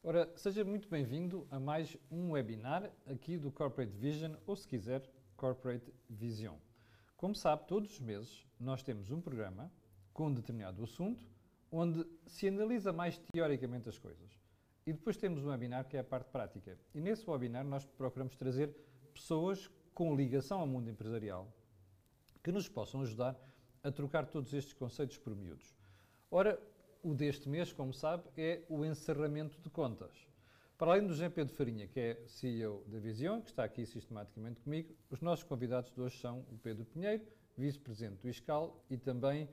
Ora, seja muito bem-vindo a mais um webinar aqui do Corporate Vision, ou se quiser, Corporate Vision. Como sabe, todos os meses nós temos um programa com um determinado assunto, onde se analisa mais teoricamente as coisas. E depois temos um webinar que é a parte prática. E nesse webinar nós procuramos trazer pessoas com ligação ao mundo empresarial que nos possam ajudar a trocar todos estes conceitos por miúdos. Ora, o deste mês, como sabe, é o encerramento de contas. Para além do José Pedro Farinha, que é CEO da Vision, que está aqui sistematicamente comigo, os nossos convidados de hoje são o Pedro Pinheiro, vice-presidente do ISCAL e também,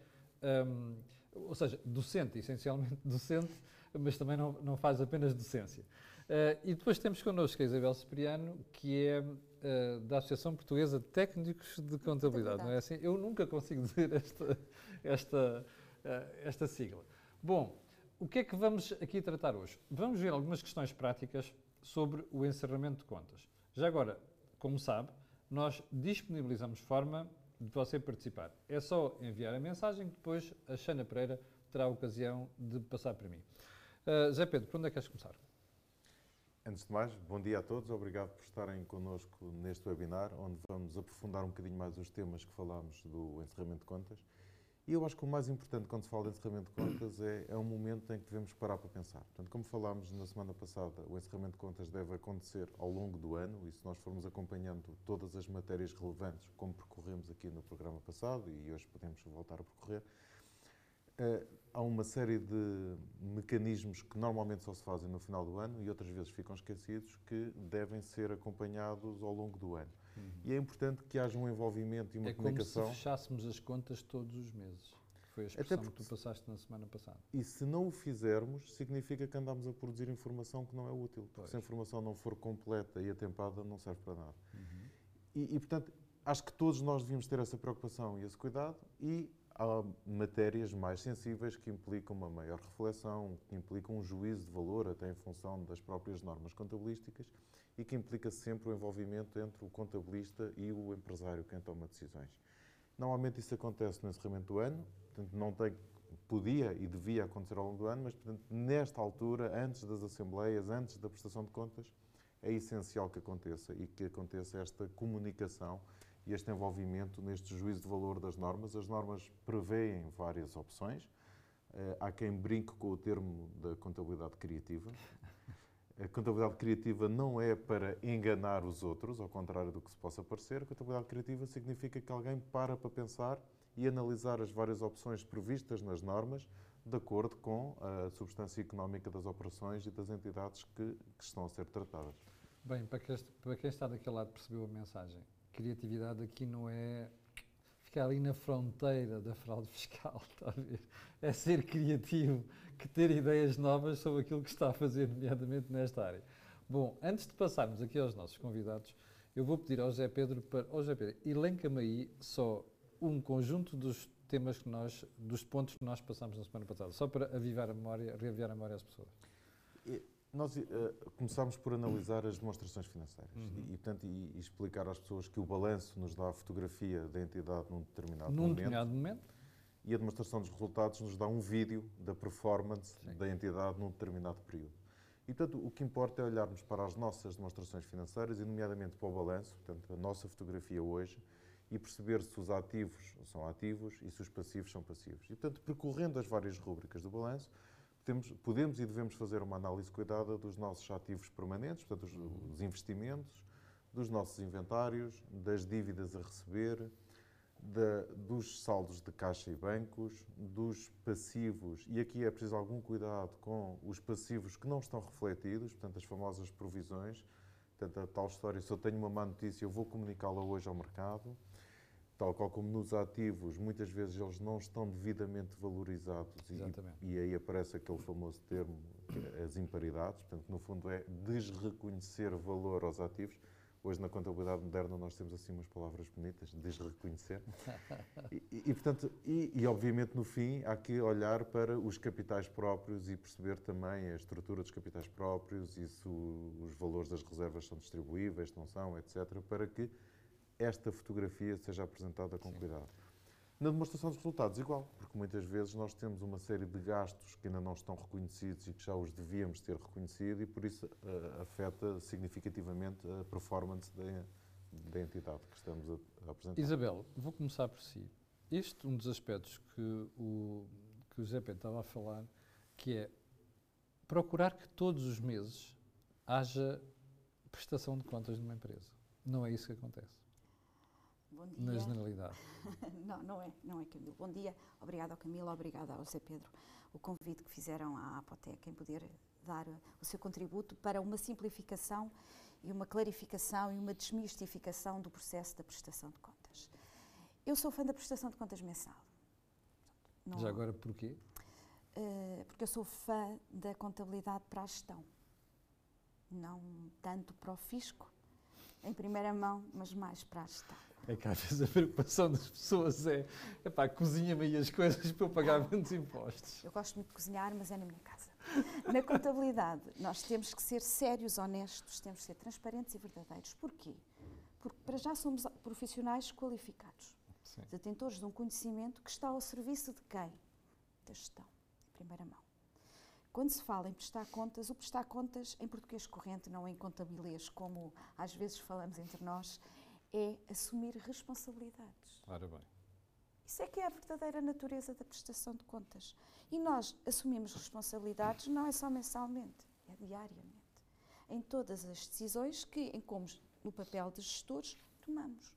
ou seja, docente, essencialmente docente, mas também não faz apenas docência. E depois temos connosco a Isabel Cipriano, que é da Associação Portuguesa de Técnicos de Contabilidade, não é assim? Eu nunca consigo dizer esta sigla. Bom, o que é que vamos aqui tratar hoje? Vamos ver algumas questões práticas sobre o encerramento de contas. Já agora, como sabe, nós disponibilizamos forma de você participar. É só enviar a mensagem que depois a Xana Pereira terá a ocasião de passar para mim. Zé Pedro, por onde é que queres começar? Antes de mais, bom dia a todos. Obrigado por estarem connosco neste webinar, onde vamos aprofundar um bocadinho mais os temas que falámos do encerramento de contas. E eu acho que o mais importante quando se fala de encerramento de contas é um momento em que devemos parar para pensar. Portanto, como falámos na semana passada, o encerramento de contas deve acontecer ao longo do ano, e se nós formos acompanhando todas as matérias relevantes, como percorremos aqui no programa passado, e hoje podemos voltar a percorrer, há uma série de mecanismos que normalmente só se fazem no final do ano e outras vezes ficam esquecidos, que devem ser acompanhados ao longo do ano. E é importante que haja um envolvimento e uma comunicação. É como se fechássemos as contas todos os meses. Foi a expressão que tu passaste na semana passada. E se não o fizermos, significa que andamos a produzir informação que não é útil. Porque se a informação não for completa e atempada, não serve para nada. Portanto, acho que todos nós devíamos ter essa preocupação e esse cuidado, e há matérias mais sensíveis que implicam uma maior reflexão, que implicam um juízo de valor até em função das próprias normas contabilísticas, e que implica sempre o envolvimento entre o contabilista e o empresário, quem toma decisões. Normalmente isso acontece no encerramento do ano, portanto podia e devia acontecer ao longo do ano, mas portanto, nesta altura, antes das assembleias, antes da prestação de contas, é essencial que aconteça, e que aconteça esta comunicação e este envolvimento neste juízo de valor das normas. As normas prevêem várias opções. Há quem brinque com o termo da contabilidade criativa. A contabilidade criativa não é para enganar os outros, ao contrário do que se possa parecer. A contabilidade criativa significa que alguém para pensar e analisar as várias opções previstas nas normas, de acordo com a substância económica das operações e das entidades que estão a ser tratadas. Bem, para quem está daquele lado percebeu a mensagem. Criatividade aqui não é ficar ali na fronteira da fraude fiscal, está a ver? É ser criativo, que ter ideias novas sobre aquilo que está a fazer, nomeadamente nesta área. Bom, antes de passarmos aqui aos nossos convidados, eu vou pedir ao José Pedro elenca-me aí só um conjunto dos temas dos pontos que nós passámos na semana passada, só para reavivar a memória às pessoas. Nós começámos por analisar as demonstrações financeiras e explicar às pessoas que o balanço nos dá a fotografia da entidade num determinado momento. E a demonstração dos resultados nos dá um vídeo da performance da entidade num determinado período. E, portanto, o que importa é olharmos para as nossas demonstrações financeiras, e nomeadamente para o balanço, portanto, a nossa fotografia hoje, e perceber se os ativos são ativos e se os passivos são passivos. E, portanto, percorrendo as várias rúbricas do balanço, podemos e devemos fazer uma análise cuidada dos nossos ativos permanentes, portanto, os investimentos, dos nossos inventários, das dívidas a receber, dos saldos de caixa e bancos, dos passivos, e aqui é preciso algum cuidado com os passivos que não estão refletidos, portanto, as famosas provisões. Portanto, a tal história, se eu tenho uma má notícia, eu vou comunicá-la hoje ao mercado. Tal qual como nos ativos, muitas vezes eles não estão devidamente valorizados. E aí aparece aquele famoso termo, as imparidades. Portanto, no fundo é desreconhecer valor aos ativos. Hoje, na contabilidade moderna, nós temos assim umas palavras bonitas, desreconhecer. Portanto, obviamente, no fim, há que olhar para os capitais próprios e perceber também a estrutura dos capitais próprios e se os valores das reservas são distribuíveis, se não são, etc., para que esta fotografia seja apresentada com cuidado. Na demonstração dos resultados, igual, porque muitas vezes nós temos uma série de gastos que ainda não estão reconhecidos e que já os devíamos ter reconhecido e por isso afeta significativamente a performance da entidade que estamos a apresentar. Isabel, vou começar por si. Este é um dos aspectos que o José Pedro estava a falar, que é procurar que todos os meses haja prestação de contas numa empresa. Não é isso que acontece. Bom dia. Na generalidade. Não é, Camilo. Bom dia. Obrigada ao Camilo, obrigada ao José Pedro. O convite que fizeram à Apoteca em poder dar o seu contributo para uma simplificação e uma clarificação e uma desmistificação do processo da prestação de contas. Eu sou fã da prestação de contas mensal. Já agora porquê? Porque eu sou fã da contabilidade para a gestão. Não tanto para o fisco, em primeira mão, mas mais para a gestão. É que às vezes a preocupação das pessoas é cozinha-me aí as coisas para eu pagar menos impostos. Eu gosto muito de cozinhar, mas é na minha casa. Na contabilidade, nós temos que ser sérios, honestos, temos que ser transparentes e verdadeiros. Porquê? Porque para já somos profissionais qualificados, detentores de um conhecimento que está ao serviço de quem? Da gestão, em primeira mão. Quando se fala em prestar contas, o prestar contas em português corrente, não em contabilês, como às vezes falamos entre nós, é assumir responsabilidades. Ora bem. Isso é que é a verdadeira natureza da prestação de contas. E nós assumimos responsabilidades não é só mensalmente, é diariamente. Em todas as decisões que, no papel de gestores, tomamos.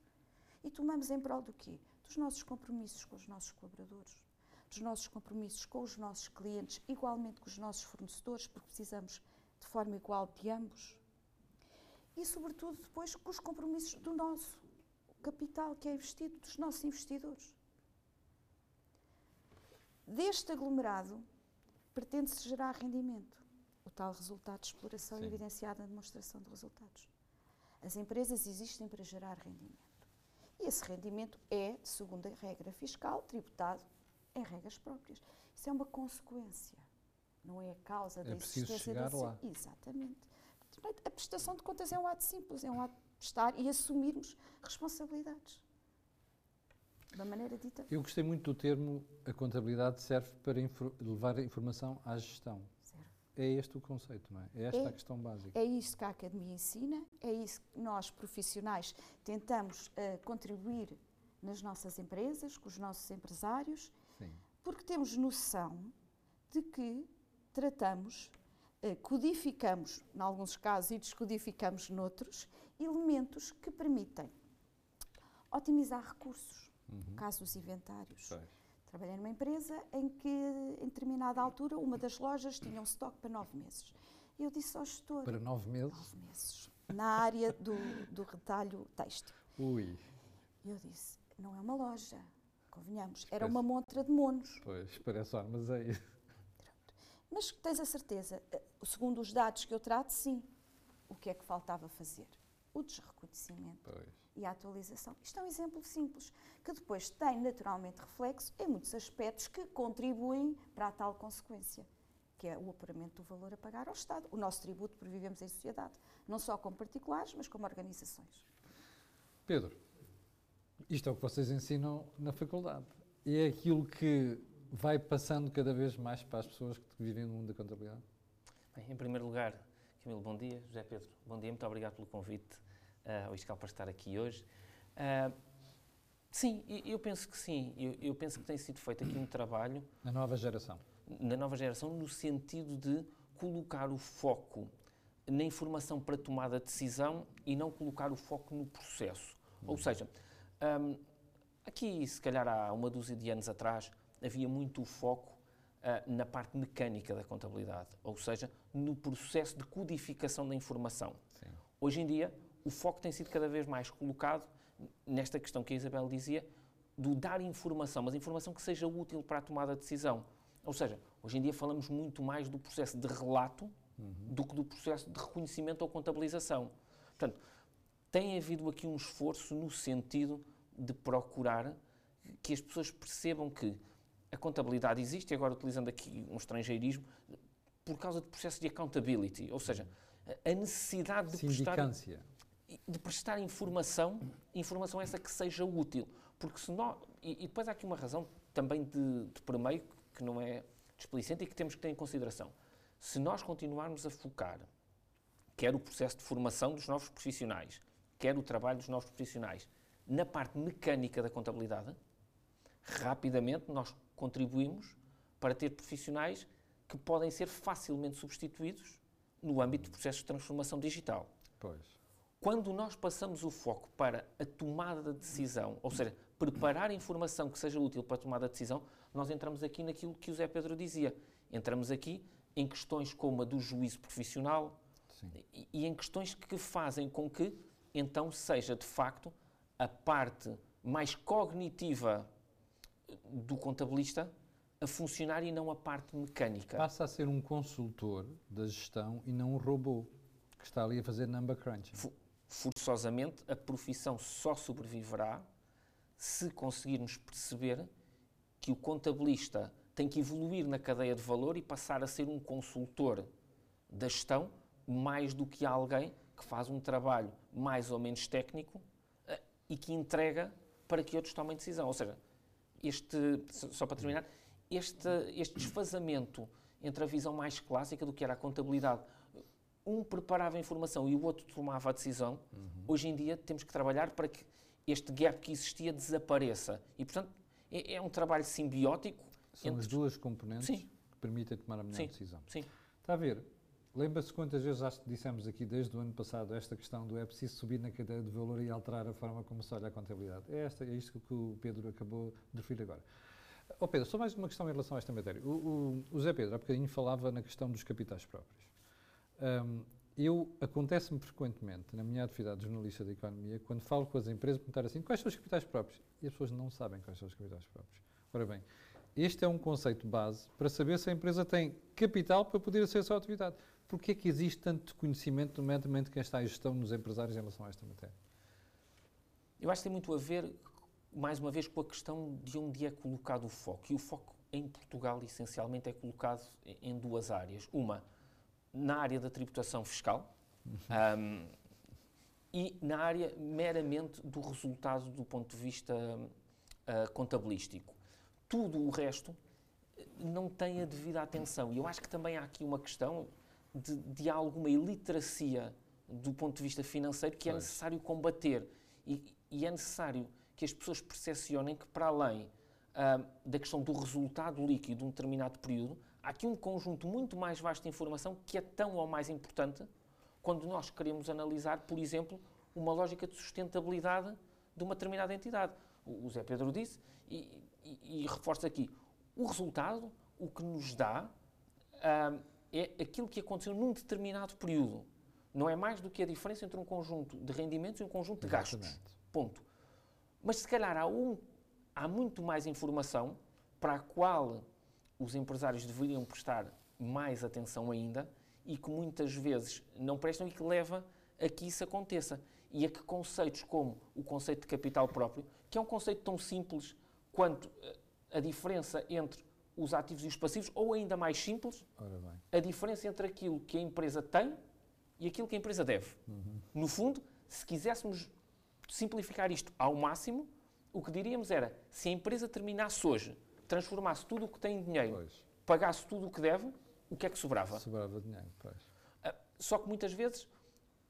E tomamos em prol do quê? Dos nossos compromissos com os nossos colaboradores, dos nossos compromissos com os nossos clientes, igualmente com os nossos fornecedores, porque precisamos de forma igual de ambos. E, sobretudo, depois com os compromissos do nosso capital que é investido, dos nossos investidores. Deste aglomerado, pretende-se gerar rendimento, o tal resultado de exploração evidenciado na demonstração de resultados. As empresas existem para gerar rendimento. E esse rendimento é, segundo a regra fiscal, tributado em regras próprias. Isso é uma consequência, não é a causa da existência chegar lá. Exatamente. A prestação de contas é um ato simples, é um ato de prestar e assumirmos responsabilidades. Da maneira dita. Eu gostei muito do termo a contabilidade serve para levar a informação à gestão. Certo. É este o conceito, não é? É esta a questão básica. É isso que a Academia ensina, é isso que nós, profissionais, tentamos contribuir nas nossas empresas, com os nossos empresários, porque temos noção de que tratamos, codificamos, em alguns casos, e descodificamos noutros, elementos que permitem otimizar recursos, no caso dos inventários. Trabalhei numa empresa em que, em determinada altura, uma das lojas tinha um estoque para 9 meses. E eu disse ao gestor... Para 9 meses? 9 meses. Na área do retalho têxtil. Ui. E eu disse, não é uma loja, convenhamos, era uma montra de monos. Pois, parece um armazém. Mas tens a certeza, segundo os dados que eu trato, sim. O que é que faltava fazer? O desreconhecimento e a atualização. Isto é um exemplo simples, que depois tem naturalmente reflexo em muitos aspectos que contribuem para a tal consequência, que é o apuramento do valor a pagar ao Estado. O nosso tributo por vivemos em sociedade, não só como particulares, mas como organizações. Pedro, isto é o que vocês ensinam na faculdade. E é aquilo que vai passando cada vez mais para as pessoas que vivem no mundo da contabilidade? Bem, em primeiro lugar, Camilo, bom dia. José Pedro, bom dia. Muito obrigado pelo convite ao ISCAL para estar aqui hoje. Sim, eu penso que sim. Eu penso que tem sido feito aqui um trabalho... Na nova geração. Na nova geração, no sentido de colocar o foco na informação para tomada de decisão e não colocar o foco no processo. Ou seja, aqui, se calhar há uma dúzia de anos atrás, havia muito o foco na parte mecânica da contabilidade, ou seja, no processo de codificação da informação. Sim. Hoje em dia, o foco tem sido cada vez mais colocado nesta questão que a Isabel dizia, do dar informação, mas informação que seja útil para a tomada de decisão. Ou seja, hoje em dia falamos muito mais do processo de relato do que do processo de reconhecimento ou contabilização. Portanto, tem havido aqui um esforço no sentido de procurar que as pessoas percebam que a contabilidade existe, e agora utilizando aqui um estrangeirismo, por causa de processos de accountability, ou seja, a necessidade de prestar informação essa que seja útil. Porque se nós, E depois há aqui uma razão também de permeio que não é desplicente e que temos que ter em consideração. Se nós continuarmos a focar, quer o processo de formação dos novos profissionais, quer o trabalho dos novos profissionais, na parte mecânica da contabilidade, rapidamente nós contribuímos para ter profissionais que podem ser facilmente substituídos no âmbito de processos de transformação digital. Pois. Quando nós passamos o foco para a tomada de decisão, ou seja, preparar a informação que seja útil para a tomada de decisão, nós entramos aqui naquilo que o Zé Pedro dizia. Entramos aqui em questões como a do juízo profissional e em questões que fazem com que, então, seja de facto a parte mais cognitiva do contabilista a funcionar e não a parte mecânica. Passa a ser um consultor da gestão e não um robô que está ali a fazer number crunching. Forçosamente, a profissão só sobreviverá se conseguirmos perceber que o contabilista tem que evoluir na cadeia de valor e passar a ser um consultor da gestão mais do que alguém que faz um trabalho mais ou menos técnico e que entrega para que outros tomem decisão. Ou seja, só para terminar, este desfazamento entre a visão mais clássica do que era a contabilidade, um preparava a informação e o outro tomava a decisão, hoje em dia temos que trabalhar para que este gap que existia desapareça. E, portanto, é um trabalho simbiótico. São as duas componentes que permitem tomar a melhor decisão. Sim. Está a ver? Lembra-se quantas vezes já dissemos aqui desde o ano passado esta questão do é preciso subir na cadeia de valor e alterar a forma como se olha a contabilidade. É isto que o Pedro acabou de referir agora. Pedro, só mais uma questão em relação a esta matéria. O Zé Pedro, há bocadinho, falava na questão dos capitais próprios. Acontece-me frequentemente, na minha atividade de jornalista de economia, quando falo com as empresas, perguntar assim, quais são os capitais próprios? E as pessoas não sabem quais são os capitais próprios. Ora bem, este é um conceito base para saber se a empresa tem capital para poder exercer a sua atividade. Porquê é que existe tanto conhecimento, nomeadamente quem está em gestão nos empresários em relação a esta matéria? Eu acho que tem muito a ver, mais uma vez, com a questão de onde é colocado o foco. E o foco em Portugal, essencialmente, é colocado em duas áreas. Uma, na área da tributação fiscal e na área meramente do resultado do ponto de vista contabilístico. Tudo o resto não tem a devida atenção. E eu acho que também há aqui uma questão de alguma iliteracia do ponto de vista financeiro que é necessário combater. E é necessário que as pessoas percepcionem que, para além da questão do resultado líquido de um determinado período, há aqui um conjunto muito mais vasto de informação que é tão ou mais importante quando nós queremos analisar, por exemplo, uma lógica de sustentabilidade de uma determinada entidade. O Zé Pedro disse, e reforço aqui, o resultado, o que nos dá, é aquilo que aconteceu num determinado período. Não é mais do que a diferença entre um conjunto de rendimentos e um conjunto de gastos. Ponto. Mas se calhar há muito mais informação para a qual os empresários deveriam prestar mais atenção ainda e que muitas vezes não prestam e que leva a que isso aconteça. E a que conceitos como o conceito de capital próprio, que é um conceito tão simples quanto a diferença entre os ativos e os passivos, ou ainda mais simples, a diferença entre aquilo que a empresa tem e aquilo que a empresa deve. No fundo, se quiséssemos simplificar isto ao máximo, o que diríamos era, se a empresa terminasse hoje, transformasse tudo o que tem em dinheiro, pagasse tudo o que deve, o que é que sobrava? Sobrava dinheiro, Só que muitas vezes,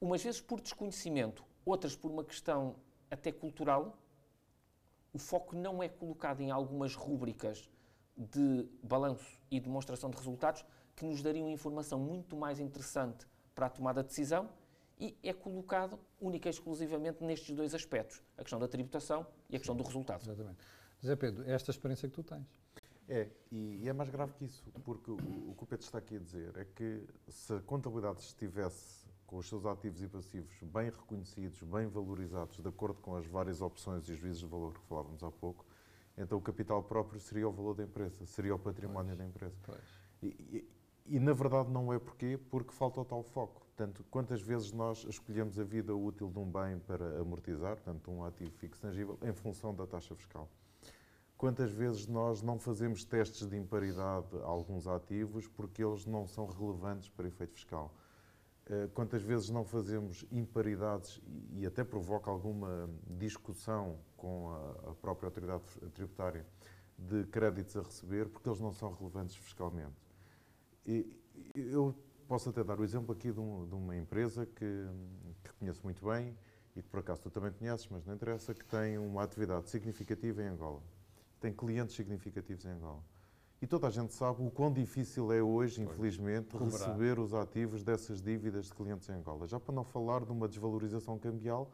umas vezes por desconhecimento, outras por uma questão até cultural, o foco não é colocado em algumas rúbricas de balanço e demonstração de resultados que nos dariam informação muito mais interessante para a tomada de decisão e é colocado única e exclusivamente nestes dois aspectos, a questão da tributação e a questão do resultado. Exatamente. Zé Pedro, é esta experiência que tu tens. E é mais grave que isso, porque o que o Pedro está aqui a dizer é que se a contabilidade estivesse com os seus ativos e passivos bem reconhecidos, bem valorizados, de acordo com as várias opções e juízos de valor que falávamos há pouco, então o capital próprio seria o valor da empresa, seria o património da empresa. E na verdade não é porquê? Porque falta o tal foco. Portanto, quantas vezes nós escolhemos a vida útil de um bem para amortizar, portanto, um ativo fixo tangível, em função da taxa fiscal? Quantas vezes nós não fazemos testes de imparidade a alguns ativos porque eles não são relevantes para efeito fiscal? quantas vezes não fazemos imparidades e até provoca alguma discussão com a própria autoridade tributária de créditos a receber, porque eles não são relevantes fiscalmente. E eu posso até dar o exemplo aqui de uma empresa que conheço muito bem e que por acaso tu também conheces, mas não interessa, que tem uma atividade significativa em Angola. Tem clientes significativos em Angola. E toda a gente sabe o quão difícil é hoje, infelizmente, receber os ativos dessas dívidas de clientes em Angola. Já para não falar de uma desvalorização cambial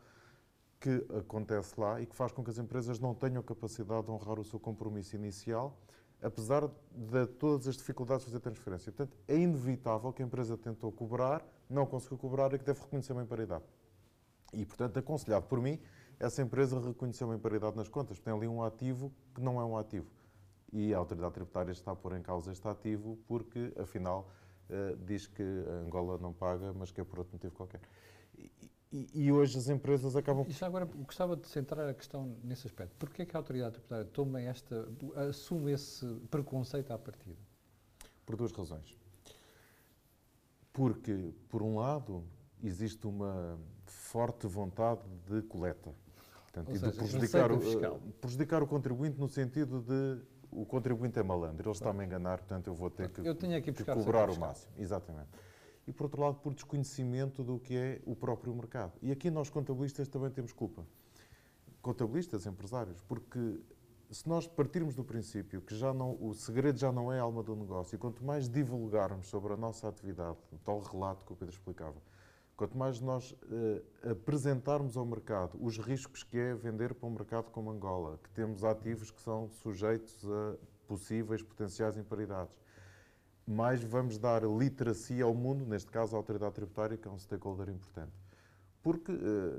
que acontece lá e que faz com que as empresas não tenham capacidade de honrar o seu compromisso inicial, apesar de todas as dificuldades de fazer transferência. Portanto, é inevitável que a empresa tentou cobrar, não conseguiu cobrar e que deve reconhecer uma imparidade. E, portanto, aconselhado por mim, essa empresa reconheceu uma imparidade nas contas. Tem ali um ativo que não é um ativo. E a autoridade tributária está a pôr em causa este ativo porque, afinal, diz que a Angola não paga, mas que é por outro motivo qualquer. E hoje as empresas acabam... E já agora gostava de centrar a questão nesse aspecto. Porquê que a autoridade tributária assume esse preconceito à partida? Por duas razões. Porque, por um lado, existe uma forte vontade de coleta. Portanto, e de prejudicar o contribuinte no sentido de o contribuinte é malandro, ele está-me a enganar, portanto eu vou ter que cobrar o máximo. Exatamente. E, por outro lado, por desconhecimento do que é o próprio mercado. E aqui nós, contabilistas, também temos culpa. Contabilistas, empresários, porque se nós partirmos do princípio que o segredo já não é a alma do negócio, e quanto mais divulgarmos sobre a nossa atividade, o tal relato que o Pedro explicava, quanto mais nós apresentarmos ao mercado os riscos que é vender para um mercado como Angola, que temos ativos que são sujeitos a possíveis potenciais imparidades, mais vamos dar literacia ao mundo, neste caso à autoridade tributária, que é um stakeholder importante. Porque,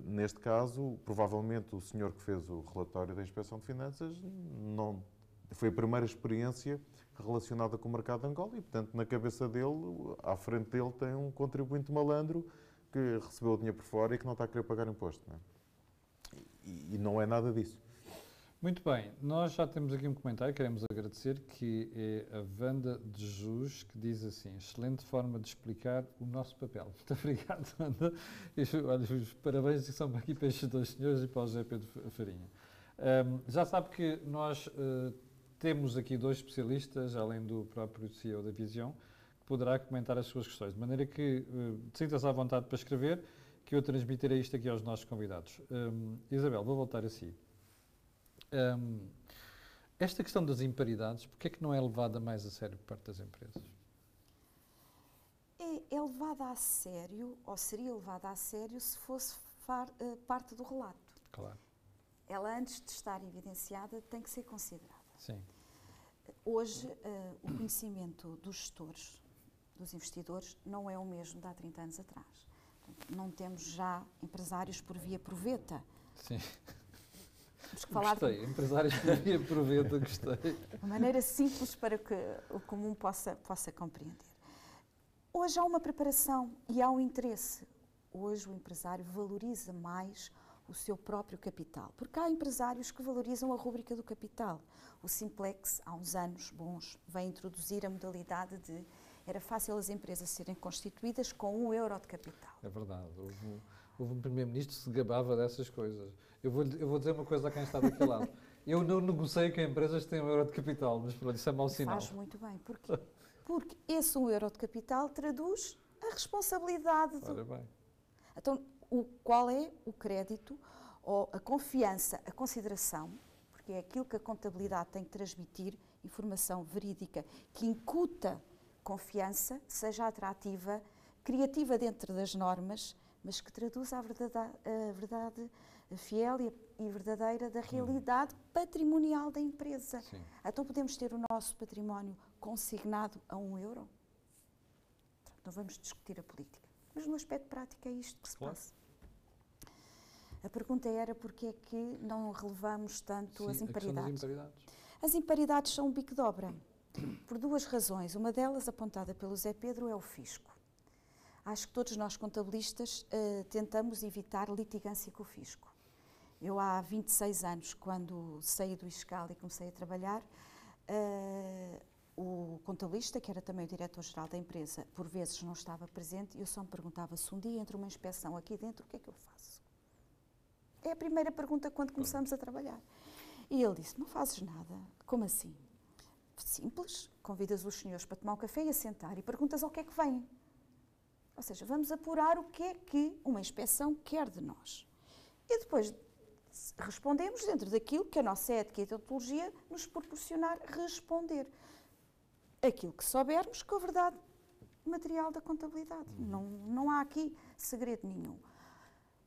neste caso, provavelmente o senhor que fez o relatório da Inspeção de Finanças não foi a primeira experiência relacionada com o mercado de Angola e, portanto, na cabeça dele, à frente dele, tem um contribuinte malandro que recebeu o dinheiro por fora e que não está a querer pagar imposto. Não é? E não é nada disso. Muito bem, nós já temos aqui um comentário, queremos agradecer, que é a Wanda de Jus, que diz assim: excelente forma de explicar o nosso papel. Muito obrigado, Wanda. Olha, os parabéns são aqui para estes dois senhores e para o José Pedro Farinha. Já sabe que nós temos aqui dois especialistas, além do próprio CEO da Vision, que poderá comentar as suas questões, de maneira que sinta-se à vontade para escrever, que eu transmitirei isto aqui aos nossos convidados. Isabel, vou voltar a si. Esta questão das imparidades, porque é que não é levada mais a sério por parte das empresas? É levada a sério, ou seria levada a sério, se fosse parte do relato. Claro. Ela, antes de estar evidenciada, tem que ser considerada. Sim. Hoje, o conhecimento dos gestores, dos investidores, não é o mesmo de há 30 anos atrás. Não temos já empresários por via proveta. Sim. Gostei, empresários por via proveta, gostei. De maneira simples para que o comum possa compreender. Hoje há uma preparação e há um interesse. Hoje o empresário valoriza mais o seu próprio capital, porque há empresários que valorizam a rúbrica do capital. O Simplex, há uns anos bons, vem introduzir a modalidade de... Era fácil as empresas serem constituídas com €1 de capital. É verdade. Houve um primeiro-ministro que se gabava dessas coisas. Eu vou dizer uma coisa a quem está daquele lado. Eu não negociei com empresas que têm €1 de capital, mas pronto, isso é mau sinal. Faz muito bem. Porquê? Porque esse €1 de capital traduz a responsabilidade do... Ora bem. Então, qual é o crédito, ou a confiança, a consideração, porque é aquilo que a contabilidade tem que transmitir, informação verídica, que incuta confiança, seja atrativa, criativa dentro das normas, mas que traduza a verdade fiel e verdadeira da realidade patrimonial da empresa. Sim. Então podemos ter o nosso património consignado a €1? Não vamos discutir a política, mas no aspecto prático é isto que se passa. A pergunta era porque é que não relevamos tanto as imparidades. As imparidades são um bico de obra, por duas razões. Uma delas, apontada pelo Zé Pedro, é o fisco. Acho que todos nós, contabilistas, tentamos evitar litigância com o fisco. Eu, há 26 anos, quando saí do ISCAL e comecei a trabalhar, O contabilista, que era também o diretor-geral da empresa, por vezes não estava presente e eu só me perguntava se um dia entra uma inspeção aqui dentro, o que é que eu faço? É a primeira pergunta quando começamos a trabalhar. E ele disse, não fazes nada. Como assim? Simples, convidas os senhores para tomar um café e a sentar e perguntas ao que é que vêm. Ou seja, vamos apurar o que é que uma inspeção quer de nós. E depois respondemos dentro daquilo que a nossa ética e deontologia nos proporcionar responder. Aquilo que soubermos com a verdade material da contabilidade. Não há aqui segredo nenhum.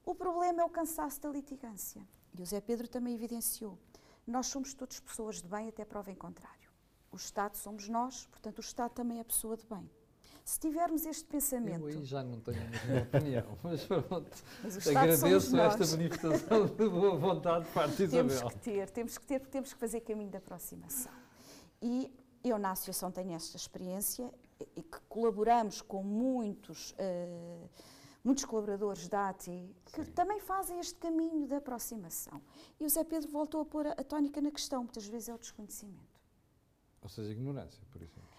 O problema é o cansaço da litigância. E o Zé Pedro também evidenciou. Nós somos todos pessoas de bem até prova em contrário. O Estado somos nós, portanto o Estado também é pessoa de bem. Se tivermos este pensamento... Eu aí já não tenho a mesma opinião, mas pronto. Mas agradeço esta manifestação de boa vontade de parte de Isabel. Temos que fazer caminho de aproximação. E eu na associação tenho esta experiência e que colaboramos com muitos colaboradores da AT que também fazem este caminho de aproximação. E o Zé Pedro voltou a pôr a tónica na questão, muitas vezes é o desconhecimento. Ou seja, ignorância, por exemplo.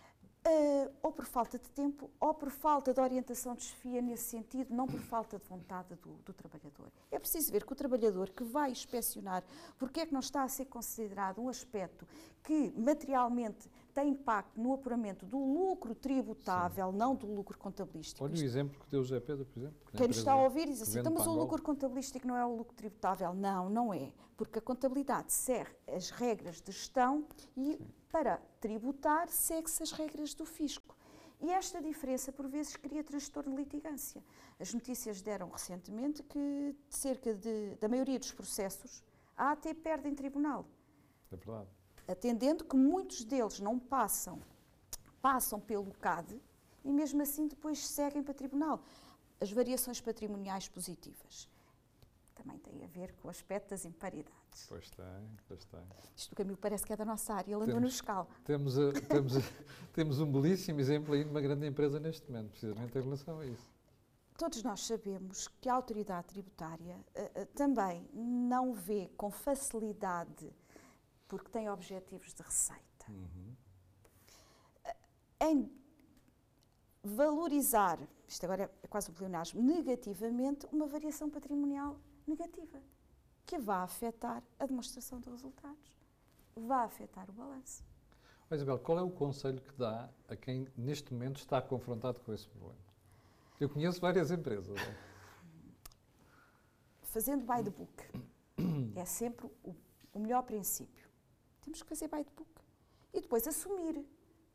Ou por falta de tempo, ou por falta de orientação de chefia nesse sentido, não por falta de vontade do trabalhador. É preciso ver que o trabalhador que vai inspecionar porque é que não está a ser considerado um aspecto que materialmente tem impacto no apuramento do lucro tributável, não do lucro contabilístico. Olha o exemplo que deu o José Pedro, por exemplo. Quem nos está a ouvir diz assim, então, mas o lucro contabilístico não é o lucro tributável. Não, não é. Porque a contabilidade segue as regras de gestão e para tributar segue-se as regras do fisco. E esta diferença, por vezes, cria transtorno de litigância. As notícias deram recentemente que cerca da maioria dos processos a AT perde em tribunal. É verdade. Atendendo que muitos deles não passam pelo CAD e mesmo assim depois seguem para tribunal. As variações patrimoniais positivas também têm a ver com o aspecto das imparidades. Pois tem. Isto do Camilo parece que é da nossa área, ele andou no escalo. Temos um belíssimo exemplo aí numa grande empresa neste momento, precisamente em relação a isso. Todos nós sabemos que a autoridade tributária também não vê com facilidade, porque tem objetivos de receita, em valorizar, isto agora é quase um pleonasmo, negativamente uma variação patrimonial negativa, que vai afetar a demonstração de resultados, vai afetar o balanço. Isabel, qual é o conselho que dá a quem neste momento está confrontado com esse problema? Eu conheço várias empresas. Fazendo by the book é sempre o melhor princípio. Temos que fazer by the book. E depois assumir,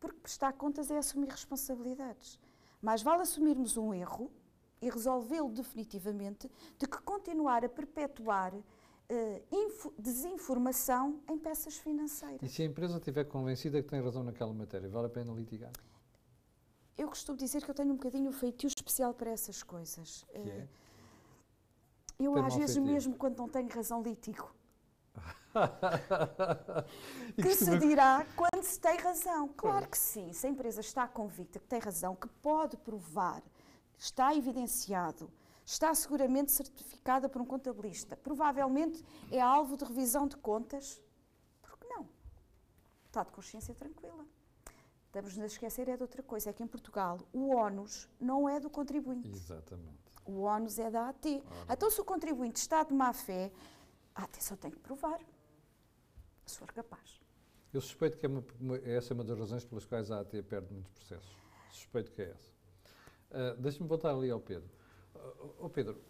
porque prestar contas é assumir responsabilidades. Mais vale assumirmos um erro e resolvê-lo definitivamente do que continuar a perpetuar desinformação em peças financeiras. E se a empresa estiver convencida que tem razão naquela matéria, vale a pena litigar? Eu costumo dizer que eu tenho um bocadinho um feitio especial para essas coisas. Que é? Eu às vezes mesmo quando não tenho razão litigo. Que se dirá quando se tem razão. Claro que sim, se a empresa está convicta que tem razão, que pode provar, está evidenciado, está seguramente certificada por um contabilista, provavelmente é alvo de revisão de contas, por que não? Está de consciência tranquila. Estamos a esquecer é de outra coisa, é que em Portugal o ónus não é do contribuinte. Exatamente. O ónus é da AT. Então se o contribuinte está de má fé, a AT só tem que provar, se for capaz. Eu suspeito que essa é uma das razões pelas quais a AT perde muitos processos. Suspeito que é essa. Deixa-me voltar ali ao Pedro. Pedro,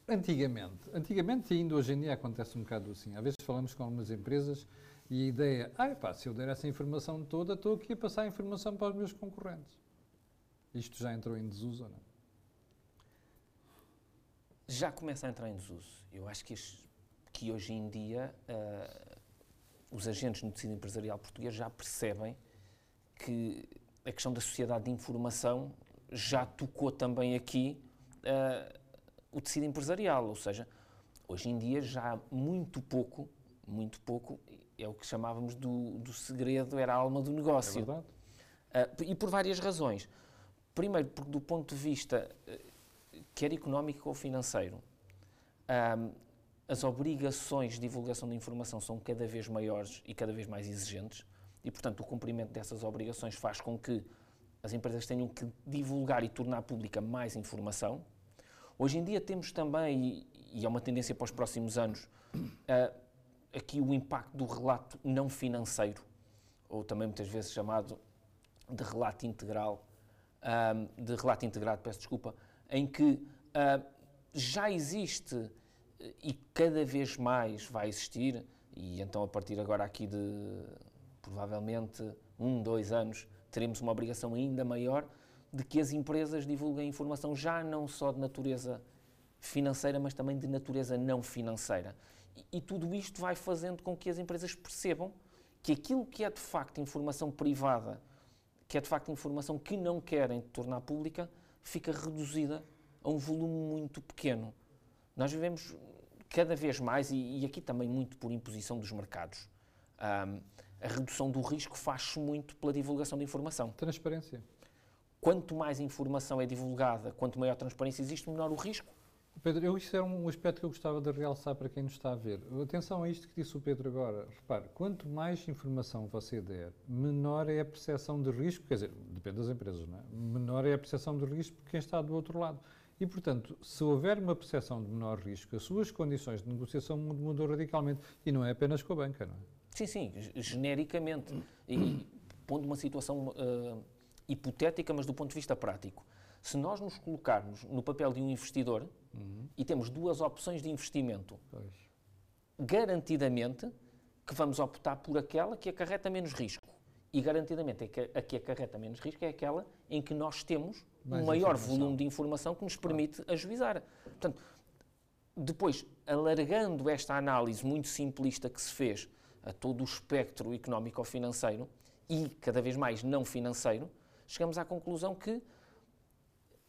antigamente e ainda hoje em dia acontece um bocado assim. Às vezes falamos com algumas empresas e a ideia é, se eu der essa informação toda, estou aqui a passar a informação para os meus concorrentes. Isto já entrou em desuso ou não? Já começa a entrar em desuso. Eu acho que hoje em dia os agentes no tecido empresarial português já percebem que a questão da sociedade de informação já tocou também aqui o tecido empresarial, ou seja, hoje em dia já há muito pouco, é o que chamávamos do segredo, era a alma do negócio. É verdade. E por várias razões. Primeiro, porque do ponto de vista quer económico ou financeiro, as obrigações de divulgação de informação são cada vez maiores e cada vez mais exigentes. e, portanto, o cumprimento dessas obrigações faz com que as empresas tenham que divulgar e tornar pública mais informação. Hoje em dia temos também, e é uma tendência para os próximos anos, aqui o impacto do relato não financeiro, ou também muitas vezes chamado de relato integral, peço desculpa, em que já existe e cada vez mais vai existir, e então a partir agora aqui de provavelmente 2 anos teremos uma obrigação ainda maior de que as empresas divulguem informação já não só de natureza financeira, mas também de natureza não financeira. E tudo isto vai fazendo com que as empresas percebam que aquilo que é de facto informação privada, que é de facto informação que não querem tornar pública, fica reduzida a um volume muito pequeno. Nós vivemos cada vez mais, e aqui também muito por imposição dos mercados, a redução do risco faz-se muito pela divulgação de informação. Transparência. Quanto mais informação é divulgada, quanto maior transparência existe, menor o risco. Pedro, isto é um aspecto que eu gostava de realçar para quem nos está a ver. Atenção a isto que disse o Pedro agora. Repare, quanto mais informação você der, menor é a percepção de risco, quer dizer, depende das empresas, não é? Menor é a percepção de risco por quem está do outro lado. E, portanto, se houver uma percepção de menor risco, as suas condições de negociação mudam radicalmente. E não é apenas com a banca, não é? Sim, genericamente. E pondo uma situação hipotética, mas do ponto de vista prático. Se nós nos colocarmos no papel de um investidor e temos 2 opções de investimento, garantidamente que vamos optar por aquela que acarreta menos risco. E garantidamente a que acarreta menos risco é aquela em que nós temos um maior volume de informação que nos permite ajuizar. Portanto, depois, alargando esta análise muito simplista que se fez a todo o espectro económico-financeiro e cada vez mais não financeiro, chegamos à conclusão que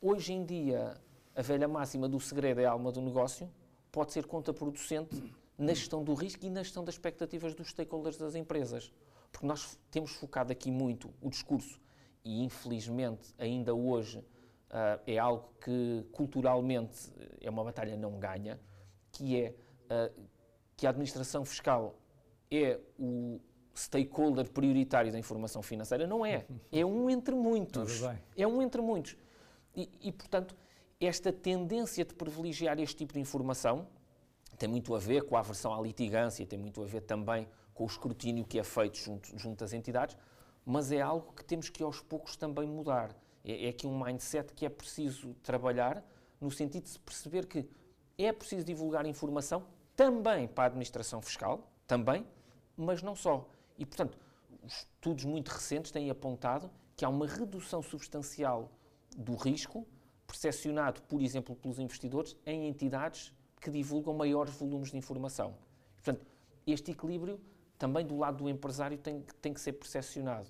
hoje em dia a velha máxima do segredo é a alma do negócio pode ser contraproducente na gestão do risco e na gestão das expectativas dos stakeholders das empresas. Porque nós temos focado aqui muito o discurso e, infelizmente, ainda hoje é algo que culturalmente é uma batalha não ganha, que é que a administração fiscal é o stakeholder prioritário da informação financeira. Não é. É um entre muitos. É um entre muitos. E, portanto, esta tendência de privilegiar este tipo de informação tem muito a ver com a aversão à litigância, tem muito a ver também com o escrutínio que é feito junto às entidades, mas é algo que temos que aos poucos também mudar. É aqui um mindset que é preciso trabalhar, no sentido de se perceber que é preciso divulgar informação também para a administração fiscal, também, mas não só. E, portanto, estudos muito recentes têm apontado que há uma redução substancial do risco percepcionado, por exemplo, pelos investidores em entidades que divulgam maiores volumes de informação. Portanto, este equilíbrio também do lado do empresário tem que ser percepcionado.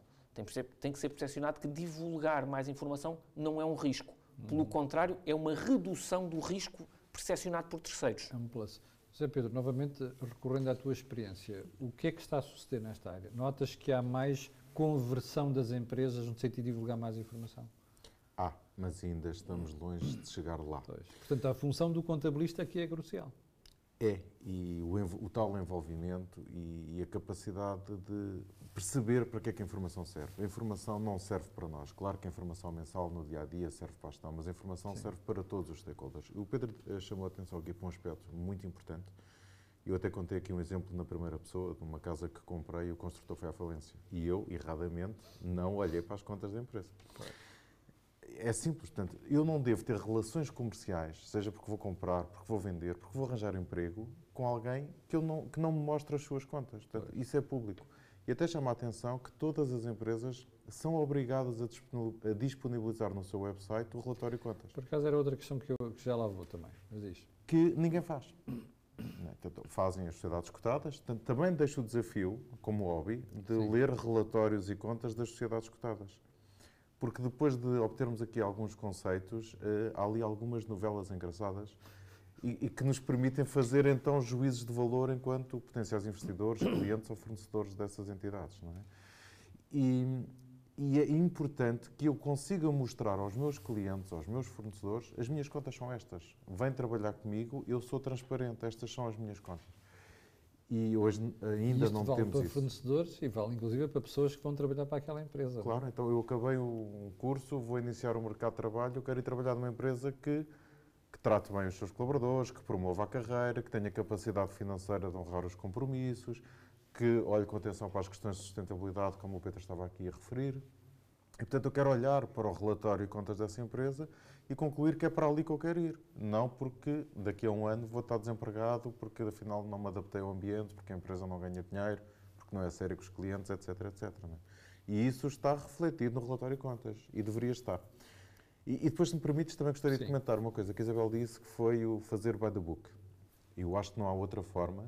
Tem que ser percepcionado que divulgar mais informação não é um risco. Pelo contrário, é uma redução do risco percepcionado por terceiros. É um plus. José Pedro, novamente, recorrendo à tua experiência, o que é que está a suceder nesta área? Notas que há mais conversão das empresas no sentido de divulgar mais informação? Mas ainda estamos longe de chegar lá. Pois. Portanto, a função do contabilista aqui é crucial. E o tal envolvimento e a capacidade de perceber para que é que a informação serve. A informação não serve para nós. Claro que a informação mensal no dia-a-dia serve para a gestão, mas a informação serve para todos os stakeholders. O Pedro chamou a atenção aqui para um aspecto muito importante. Eu até contei aqui um exemplo na primeira pessoa, de uma casa que comprei e o construtor foi à falência. E eu, erradamente, não olhei para as contas da empresa. É simples, portanto, eu não devo ter relações comerciais, seja porque vou comprar, porque vou vender, porque vou arranjar emprego, com alguém que não me mostra as suas contas. Portanto, isso é público. E até chama a atenção que todas as empresas são obrigadas a disponibilizar no seu website o relatório de contas. Por acaso era outra questão que já lá vou também, mas diz. Que ninguém faz. Então, fazem as sociedades cotadas. Portanto, também deixo o desafio, como hobby, de ler relatórios e contas das sociedades cotadas. Porque depois de obtermos aqui alguns conceitos, há ali algumas novelas engraçadas e que nos permitem fazer então juízos de valor enquanto potenciais investidores, clientes ou fornecedores dessas entidades. Não é? E é importante que eu consiga mostrar aos meus clientes, aos meus fornecedores, as minhas contas são estas. Vem trabalhar comigo, eu sou transparente, estas são as minhas contas. E hoje ainda isto não vale temos para isso. fornecedores e vale inclusive para pessoas que vão trabalhar para aquela empresa. Claro, então eu acabei um curso, vou iniciar o mercado de trabalho, eu quero ir trabalhar numa empresa que trate bem os seus colaboradores, que promova a carreira, que tenha capacidade financeira de honrar os compromissos, que olhe com atenção para as questões de sustentabilidade, como o Pedro estava aqui a referir. E, portanto, eu quero olhar para o relatório e contas dessa empresa e concluir que é para ali que eu quero ir. Não porque daqui a um ano vou estar desempregado, porque afinal não me adaptei ao ambiente, porque a empresa não ganha dinheiro, porque não é séria com os clientes, etc, etc. Não é? E isso está refletido no relatório de contas. E deveria estar. E depois, se me permites, também gostaria de comentar uma coisa que a Isabel disse, que foi o fazer by the book. Eu acho que não há outra forma,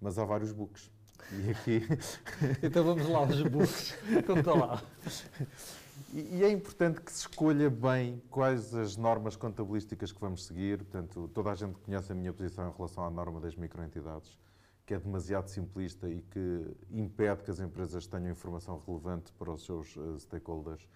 mas há vários books. E aqui... Então vamos lá aos books. Conta lá. E é importante que se escolha bem quais as normas contabilísticas que vamos seguir. Portanto, toda a gente conhece a minha posição em relação à norma das microentidades, que é demasiado simplista e que impede que as empresas tenham informação relevante para os seus stakeholders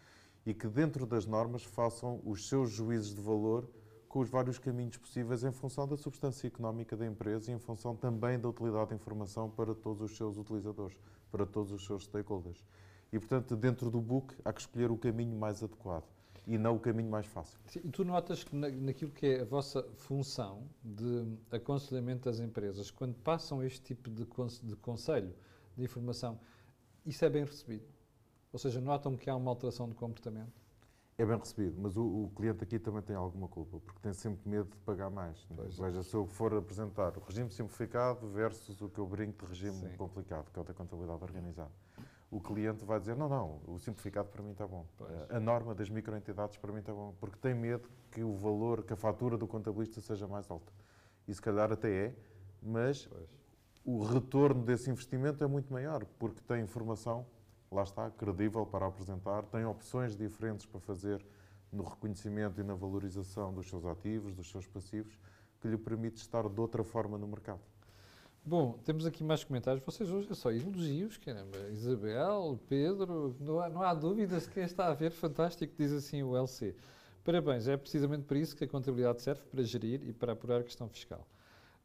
e que dentro das normas façam os seus juízos de valor com os vários caminhos possíveis em função da substância económica da empresa e em função também da utilidade da informação para todos os seus utilizadores, para todos os seus stakeholders. E, portanto, dentro do book há que escolher o caminho mais adequado e não o caminho mais fácil. Sim, e tu notas que naquilo que é a vossa função de aconselhamento das empresas, quando passam este tipo de conselho, de informação, isso é bem recebido? Ou seja, notam que há uma alteração de comportamento? É bem recebido, mas o cliente aqui também tem alguma culpa, porque tem sempre medo de pagar mais. Veja, se eu for apresentar o regime simplificado versus o que eu brinco de regime complicado, que é o da contabilidade organizada. O cliente vai dizer, não, o simplificado para mim está bom. A norma das microentidades para mim está bom, porque tem medo que o valor, que a fatura do contabilista seja mais alta. E se calhar até é, mas o retorno desse investimento é muito maior, porque tem informação, lá está, credível para apresentar, tem opções diferentes para fazer no reconhecimento e na valorização dos seus ativos, dos seus passivos, que lhe permite estar de outra forma no mercado. Bom, temos aqui mais comentários. Vocês hoje é só elogios, caramba. Isabel, Pedro, não há dúvidas de quem está a ver. Fantástico, diz assim o LC. Parabéns, é precisamente por isso que a contabilidade serve para gerir e para apurar a questão fiscal.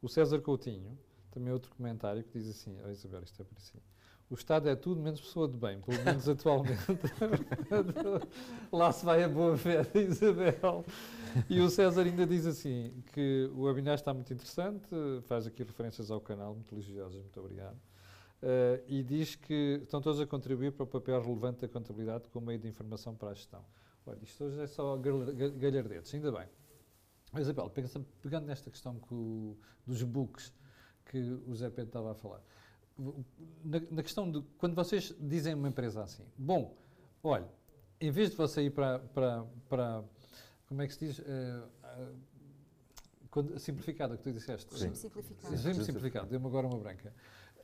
O César Coutinho, também outro comentário, que diz assim, Isabel, isto é para si. O Estado é tudo menos pessoa de bem, pelo menos atualmente. Lá se vai a boa fé da Isabel. E o César ainda diz assim, que o webinar está muito interessante, faz aqui referências ao canal, muito elogiosas, muito obrigado. E diz que estão todos a contribuir para o papel relevante da contabilidade como meio de informação para a gestão. Olha, isto hoje é só galhardetes, ainda bem. Isabel, pegando nesta questão dos books que o Zé Pedro estava a falar, na questão de quando vocês dizem a uma empresa assim, bom, olha, em vez de você ir para como é que se diz? Simplificada, que tu disseste. Regime simplificado. Regime simplificado, deu-me agora uma branca.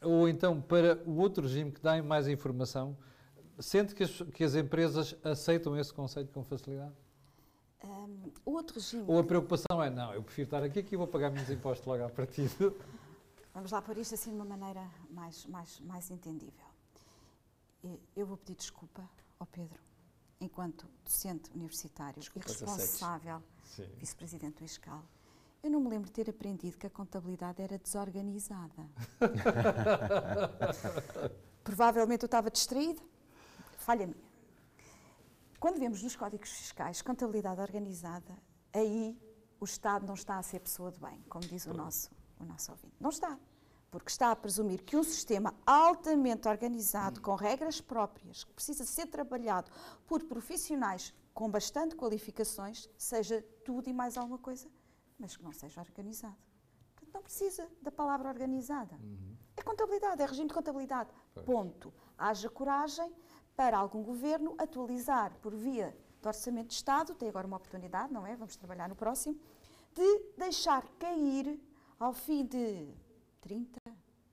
Ou então para o outro regime que dá mais informação, sente que as empresas aceitam esse conceito com facilidade? O outro regime... Ou a preocupação é, não, eu prefiro estar aqui vou pagar menos impostos logo à partida. Vamos lá pôr isto assim de uma maneira mais entendível. Eu vou pedir desculpa ao Pedro, enquanto docente universitário e responsável, vice-presidente do ISCAL. Eu não me lembro de ter aprendido que a contabilidade era desorganizada. Provavelmente eu estava distraído. Falha minha. Quando vemos nos códigos fiscais contabilidade organizada, aí o Estado não está a ser pessoa de bem, como diz o nosso ouvinte. Não está. Porque está a presumir que um sistema altamente organizado, com regras próprias, que precisa ser trabalhado por profissionais com bastante qualificações, seja tudo e mais alguma coisa, mas que não seja organizado. Portanto, não precisa da palavra organizada. É contabilidade, é regime de contabilidade. Ponto. Haja coragem para algum governo atualizar por via do Orçamento de Estado, tem agora uma oportunidade, não é? Vamos trabalhar no próximo, de deixar cair ao fim de 30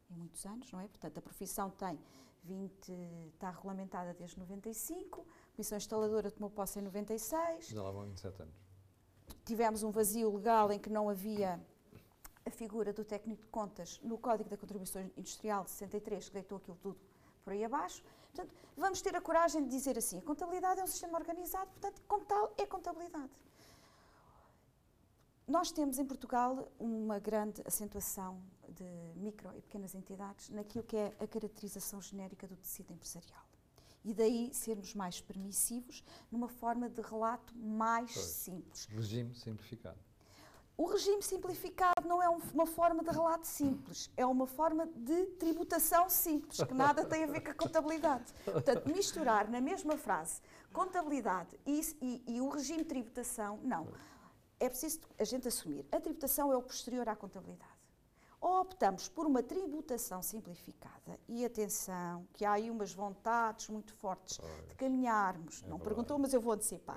e muitos anos, não é? Portanto, a profissão tem 20, está regulamentada desde 95, a Comissão Instaladora tomou posse em 96. Já lá vão 27 anos. Tivemos um vazio legal em que não havia a figura do técnico de contas no Código da Contribuição Industrial de 63, que deitou aquilo tudo por aí abaixo. Portanto, vamos ter a coragem de dizer assim, a contabilidade é um sistema organizado, portanto, como tal, é contabilidade. Nós temos em Portugal uma grande acentuação de micro e pequenas entidades naquilo que é a caracterização genérica do tecido empresarial. E daí sermos mais permissivos numa forma de relato mais simples. Regime simplificado. O regime simplificado não é uma forma de relato simples, é uma forma de tributação simples, que nada tem a ver com a contabilidade. Portanto, misturar na mesma frase contabilidade e o regime de tributação, não. É preciso a gente assumir. A tributação é o posterior à contabilidade. Ou optamos por uma tributação simplificada, e atenção, que há aí umas vontades muito fortes de caminharmos, não perguntou, mas eu vou antecipar,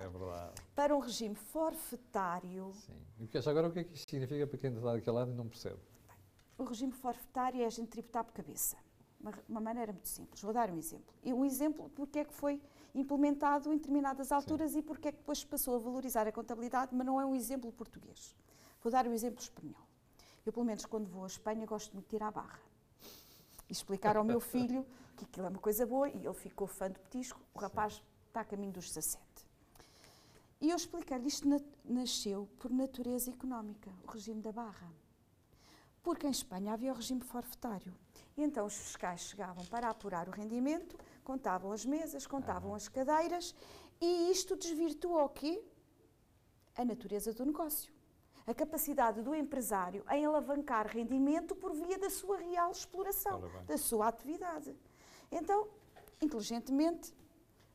para um regime forfetário. Sim. E agora o que é que isto significa para quem está daquele lado e não percebe? O regime forfetário é a gente tributar por cabeça, uma maneira muito simples. Vou dar um exemplo. E um exemplo porque é que foi implementado em determinadas alturas e porque é que depois passou a valorizar a contabilidade, mas não é um exemplo português. Vou dar um exemplo espanhol. Eu, pelo menos, quando vou à Espanha, gosto de me tirar à barra. E explicar ao meu filho que aquilo é uma coisa boa, e ele ficou fã do petisco, o rapaz está a caminho dos 17. E eu explicar-lhe, isto nasceu por natureza económica, o regime da barra. Porque em Espanha havia o regime forfetário. E então os fiscais chegavam para apurar o rendimento, contavam as mesas, contavam as cadeiras, e isto desvirtuou o quê? A natureza do negócio. A capacidade do empresário em alavancar rendimento por via da sua real exploração, da sua atividade. Então, inteligentemente,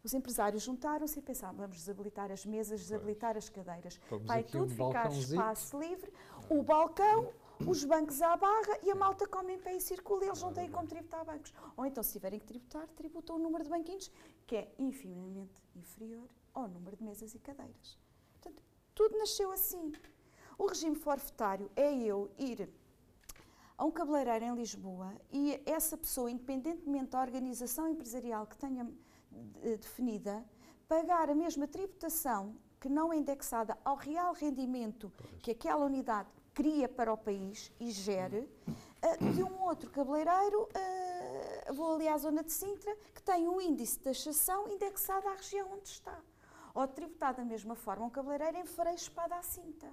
os empresários juntaram-se e pensaram, vamos desabilitar as mesas, desabilitar as cadeiras. Vai tudo ficar espaço livre, o balcão, os bancos à barra e a malta come em pé e circula e eles não têm como tributar bancos. Ou então, se tiverem que tributar, tributam o número de banquinhos, que é infinitamente inferior ao número de mesas e cadeiras. Portanto, tudo nasceu assim. O regime forfetário é eu ir a um cabeleireiro em Lisboa e essa pessoa, independentemente da organização empresarial que tenha definida, pagar a mesma tributação que não é indexada ao real rendimento que aquela unidade cria para o país e gere, de um outro cabeleireiro, vou ali à zona de Sintra, que tem um índice de taxação indexado à região onde está. Ou tributar da mesma forma um cabeleireiro em Freixo, Espada à Cinta.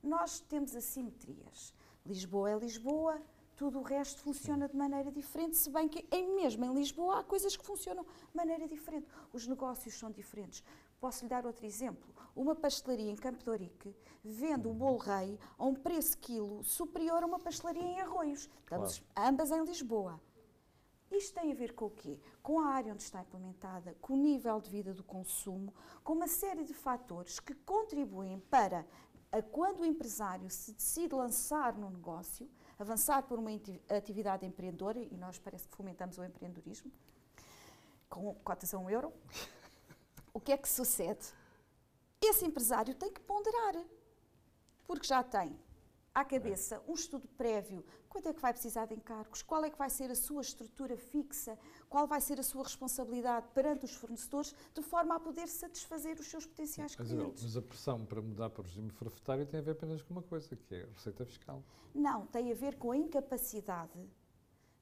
Nós temos assimetrias. Lisboa é Lisboa, tudo o resto funciona de maneira diferente, se bem que mesmo em Lisboa há coisas que funcionam de maneira diferente. Os negócios são diferentes. Posso lhe dar outro exemplo. Uma pastelaria em Campo de Ourique vende o bolo rei a um preço quilo superior a uma pastelaria em Arroios. Estamos ambas em Lisboa. Isto tem a ver com o quê? Com a área onde está implementada, com o nível de vida do consumo, com uma série de fatores que contribuem para quando o empresário se decide lançar no negócio, avançar por uma atividade empreendedora, e nós parece que fomentamos o empreendedorismo, com cotas a €1, o que é que sucede? Esse empresário tem que ponderar, porque já tem à cabeça um estudo prévio, quanto é que vai precisar de encargos, qual é que vai ser a sua estrutura fixa, qual vai ser a sua responsabilidade perante os fornecedores, de forma a poder satisfazer os seus potenciais clientes. Mas a pressão para mudar para o regime forfetário tem a ver apenas com uma coisa, que é a receita fiscal. Não, tem a ver com a incapacidade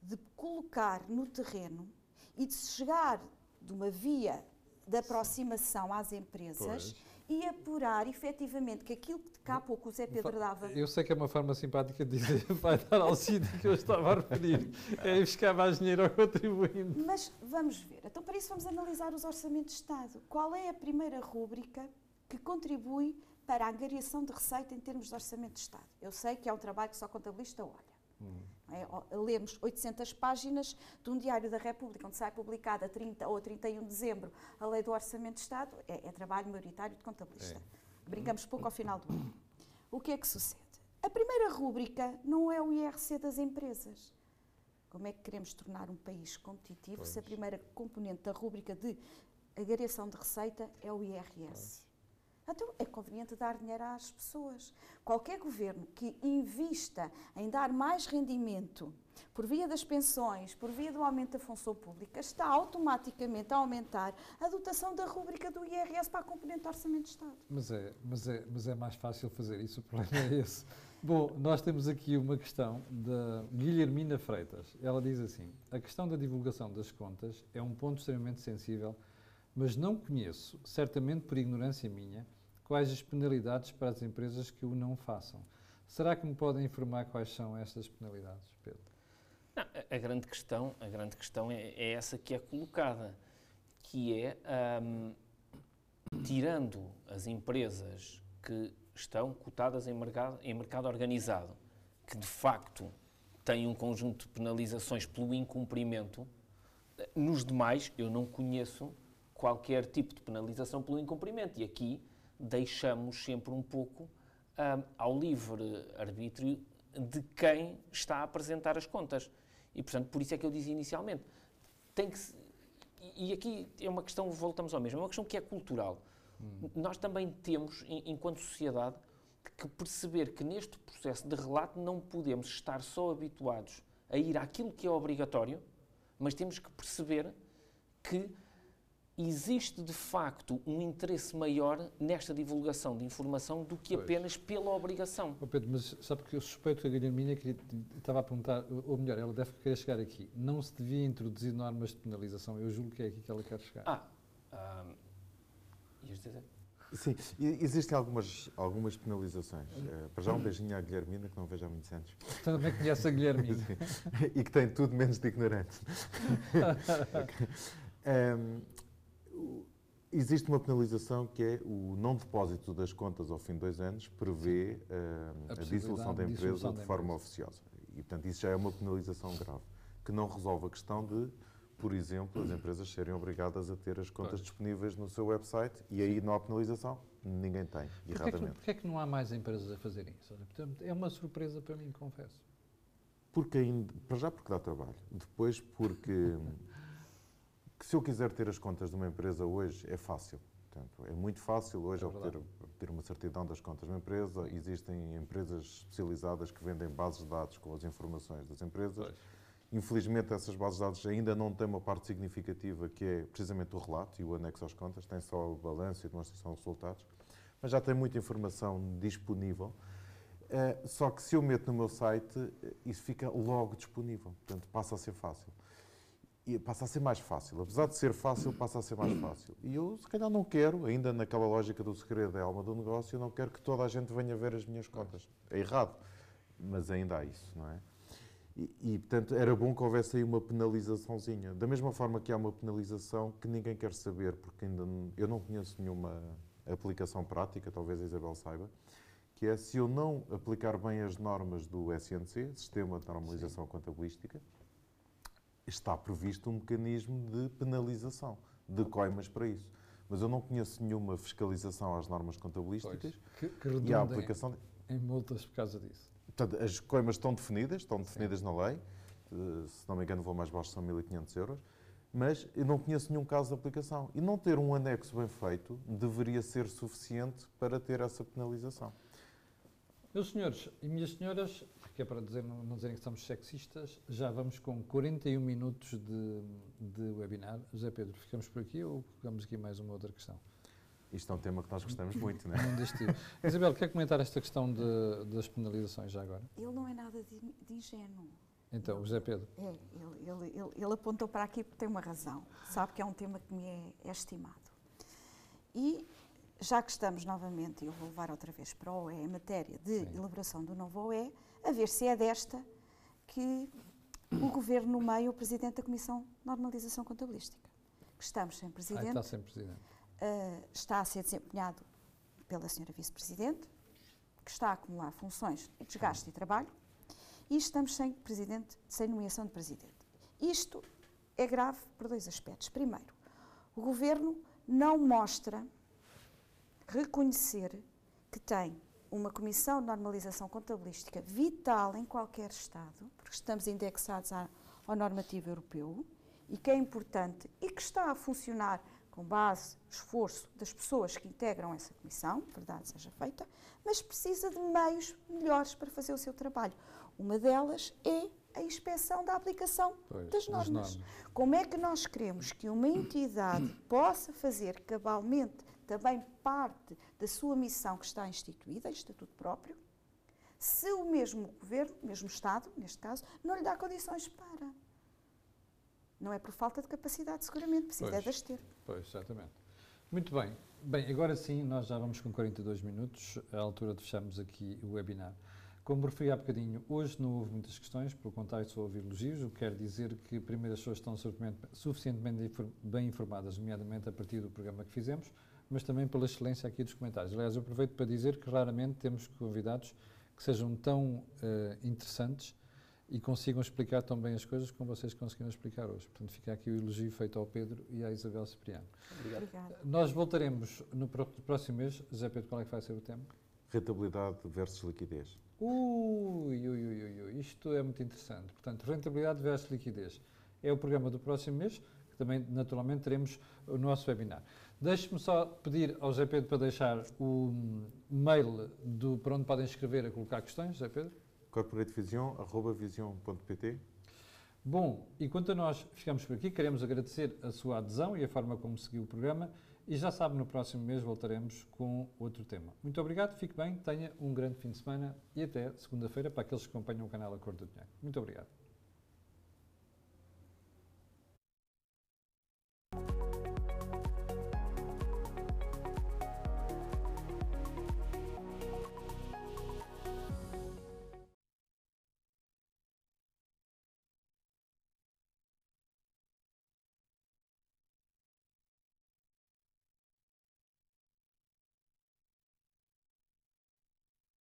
de colocar no terreno e de chegar de uma via de aproximação às empresas e apurar efetivamente que aquilo que cá há pouco o Zé Pedro dava... Eu sei que é uma forma simpática de dizer vai dar ao sítio que eu estava a referir, é ir buscar mais dinheiro ao contribuinte. Mas vamos ver, então para isso vamos analisar os orçamentos de Estado. Qual é a primeira rúbrica que contribui para a angariação de receita em termos de orçamento de Estado? Eu sei que é um trabalho que só contabilista olha. Lemos 800 páginas de um Diário da República, onde sai publicada a 30 ou a 31 de dezembro a Lei do Orçamento de Estado, é trabalho maioritário de contabilista. Brincamos pouco ao final do ano. O que é que sucede? A primeira rúbrica não é o IRC das empresas. Como é que queremos tornar um país competitivo se a primeira componente da rúbrica de angariação de receita é o IRS? Então, é conveniente dar dinheiro às pessoas. Qualquer governo que invista em dar mais rendimento por via das pensões, por via do aumento da função pública, está automaticamente a aumentar a dotação da rúbrica do IRS para a componente do Orçamento de Estado. Mas é mais fácil fazer isso, o problema é esse. Bom, nós temos aqui uma questão da Guilhermina Freitas. Ela diz assim, a questão da divulgação das contas é um ponto extremamente sensível, mas não conheço, certamente por ignorância minha, quais as penalidades para as empresas que o não façam. Será que me podem informar quais são estas penalidades, Pedro? Não, a grande questão é essa que é colocada, que é, tirando as empresas que estão cotadas em mercado organizado, que de facto têm um conjunto de penalizações pelo incumprimento, nos demais eu não conheço qualquer tipo de penalização pelo incumprimento. E aqui deixamos sempre um pouco ao livre arbítrio de quem está a apresentar as contas. E, portanto, por isso é que eu dizia inicialmente, e aqui é uma questão, voltamos ao mesmo, é uma questão que é cultural. Nós também temos, enquanto sociedade, que perceber que neste processo de relato não podemos estar só habituados a ir àquilo que é obrigatório, mas temos que perceber que existe de facto um interesse maior nesta divulgação de informação do que apenas pela obrigação. Oh Pedro, mas sabe que eu suspeito que a Guilhermina estava a perguntar, ou melhor, ela deve querer chegar aqui. Não se devia introduzir normas de penalização? Eu julgo que é aqui que ela quer chegar. Ias dizer? Sim, existem algumas penalizações. Para já um beijinho à Guilhermina, que não vejo há muitos anos. Também conhece a Guilhermina. E que tem tudo menos de ignorante. Existe uma penalização que é o não depósito das contas ao fim de 2 anos, prevê a dissolução da empresa de forma oficiosa. E, portanto, isso já é uma penalização grave, que não resolve a questão de, por exemplo, as empresas serem obrigadas a ter as contas disponíveis no seu website e aí não há penalização, ninguém tem, erradamente. Porquê é que não há mais empresas a fazerem isso? Portanto, é uma surpresa para mim, confesso. Para já porque dá trabalho, depois porque se eu quiser ter as contas de uma empresa hoje é fácil. Portanto, é muito fácil hoje obter uma certidão das contas de uma empresa. Existem empresas especializadas que vendem bases de dados com as informações das empresas. Infelizmente, essas bases de dados ainda não têm uma parte significativa que é precisamente o relato e o anexo às contas, tem só o balanço e a demonstração de resultados, mas já tem muita informação disponível. Só que se eu meto no meu site, isso fica logo disponível, portanto passa a ser fácil. E passa a ser mais fácil. Apesar de ser fácil, passa a ser mais fácil. E eu, se calhar, não quero, ainda naquela lógica do segredo é a alma do negócio, eu não quero que toda a gente venha ver as minhas contas. É errado, mas ainda há isso, não é? E, portanto, era bom que houvesse aí uma penalizaçãozinha. Da mesma forma que há uma penalização que ninguém quer saber, porque ainda eu não conheço nenhuma aplicação prática, talvez a Isabel saiba, que é se eu não aplicar bem as normas do SNC, Sistema de Normalização Contabilística, está previsto um mecanismo de penalização, de coimas para isso. Mas eu não conheço nenhuma fiscalização às normas contabilísticas que e a aplicação em multas por causa disso. Portanto, as coimas estão definidas na lei, se não me engano, vou mais baixo, são 1.500 euros, mas eu não conheço nenhum caso de aplicação. E não ter um anexo bem feito deveria ser suficiente para ter essa penalização. Meus senhores e minhas senhoras, que é para não dizerem que estamos sexistas, já vamos com 41 minutos de webinar. José Pedro, ficamos por aqui ou pegamos aqui mais uma outra questão? Isto é um tema que nós gostamos muito, não é? Não desistir. Isabel, quer comentar esta questão das penalizações já agora? Ele não é nada de ingênuo. Então, o José Pedro. Ele apontou para aqui porque tem uma razão. Sabe que é um tema que me é estimado. E, já que estamos novamente, e eu vou levar outra vez para o OE, em matéria de elaboração do novo OE, a ver se é desta que o Governo nomeia o Presidente da Comissão de Normalização Contabilística. Que estamos sem Presidente. Está sem Presidente. Está a ser desempenhado pela Sra. Vice-Presidente, que está a acumular funções, desgaste e trabalho, e estamos sem Presidente, sem nomeação de Presidente. Isto é grave por 2 aspectos. Primeiro, o Governo não mostra reconhecer que tem uma Comissão de Normalização Contabilística vital em qualquer Estado, porque estamos indexados ao normativo europeu, e que é importante e que está a funcionar com base, esforço das pessoas que integram essa comissão, verdade seja feita, mas precisa de meios melhores para fazer o seu trabalho. Uma delas é a inspeção da aplicação das normas. Como é que nós queremos que uma entidade possa fazer cabalmente também parte da sua missão que está instituída, em estatuto próprio, se o mesmo Governo, o mesmo Estado, neste caso, não lhe dá condições para? Não é por falta de capacidade, seguramente, precisa de as ter. Pois, exatamente. Muito bem. Bem, agora sim, nós já vamos com 42 minutos, à altura de fecharmos aqui o webinar. Como referi há bocadinho, hoje não houve muitas questões, pelo contrário, só houve elogios, o que quer dizer que, primeiro, as pessoas estão suficientemente bem informadas, nomeadamente a partir do programa que fizemos, mas também pela excelência aqui dos comentários. Aliás, eu aproveito para dizer que raramente temos convidados que sejam tão interessantes e consigam explicar tão bem as coisas como vocês conseguiram explicar hoje. Portanto, fica aqui o elogio feito ao Pedro e à Isabel Cipriano. Obrigada. Nós voltaremos no próximo mês. José Pedro, qual é que vai ser o tema? Rentabilidade versus liquidez. Isto é muito interessante. Portanto, rentabilidade versus liquidez. É o programa do próximo mês, que também, naturalmente, teremos o nosso webinar. Deixe-me só pedir ao José Pedro para deixar o mail para onde podem escrever a colocar questões, José Pedro. corporatevision@vision.pt. Bom, e quanto a nós ficamos por aqui, queremos agradecer a sua adesão e a forma como seguiu o programa e já sabe, no próximo mês voltaremos com outro tema. Muito obrigado, fique bem, tenha um grande fim de semana e até segunda-feira para aqueles que acompanham o canal A Cor do Dinheiro. Muito obrigado.